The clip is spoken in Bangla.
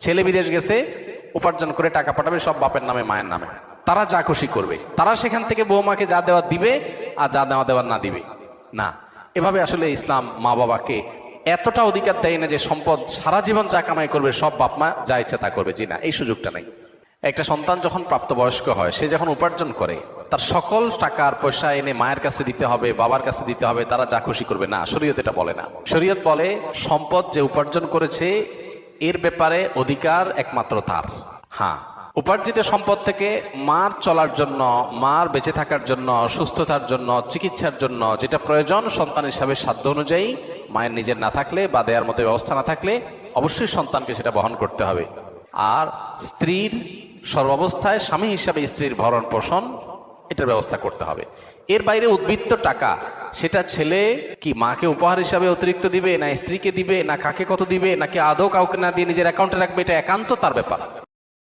ছেলে বিদেশ গেছে, উপার্জন করে টাকা পাঠাবে সব বাপের নামে মায়ের নামে, তারা যা খুশি করবে, তারা সেখান থেকে বৌমাকে যা দেওয়া দিবে আর যা দেওয়ার না দিবে না। এভাবে আসলে ইসলাম মা বাবাকে এতটা অধিকার দেয় না যে সম্পদ সারা জীবন যা কামাই করবে সব বাপ মা যা ইচ্ছা তা করবে, জি না, এই সুযোগটা নেই। একটা সন্তান যখন প্রাপ্তবয়স্ক হয়, সে যখন উপার্জন করে তার সকল টাকার পয়সা এনে মায়ের কাছে দিতে হবে, বাবার কাছে দিতে হবে, তারা যা খুশি করবে না, শরীয়ত এটা বলে না। শরীয়ত বলে সম্পদ যে উপার্জন করেছে এর ব্যাপারে অধিকার একমাত্র তার। হ্যাঁ, উপার্জিত সম্পদ থেকে মার চলার জন্য, মার বেঁচে থাকার জন্য, সুস্থতার জন্য, চিকিৎসার জন্য যেটা প্রয়োজন সন্তান হিসাবে সাধ্য অনুযায়ী, মায়ের নিজের না থাকলে বা দেওয়ার মতো ব্যবস্থা না থাকলে অবশ্যই সন্তানকে সেটা বহন করতে হবে। আর স্ত্রীর সর্বাবস্থায় স্বামী হিসাবে স্ত্রীর ভরণ পোষণ এটার ব্যবস্থা করতে হবে। এর বাইরে উদ্বৃত্ত টাকা সেটা ছেলে কি মাকে উপহার হিসাবে অতিরিক্ত দিবে, না স্ত্রীকে দিবে, না কাকে কত দিবে, নাকি আদৌ কাউকে না দিয়ে নিজের অ্যাকাউন্টে রাখবে, এটা একান্ত তার ব্যাপার।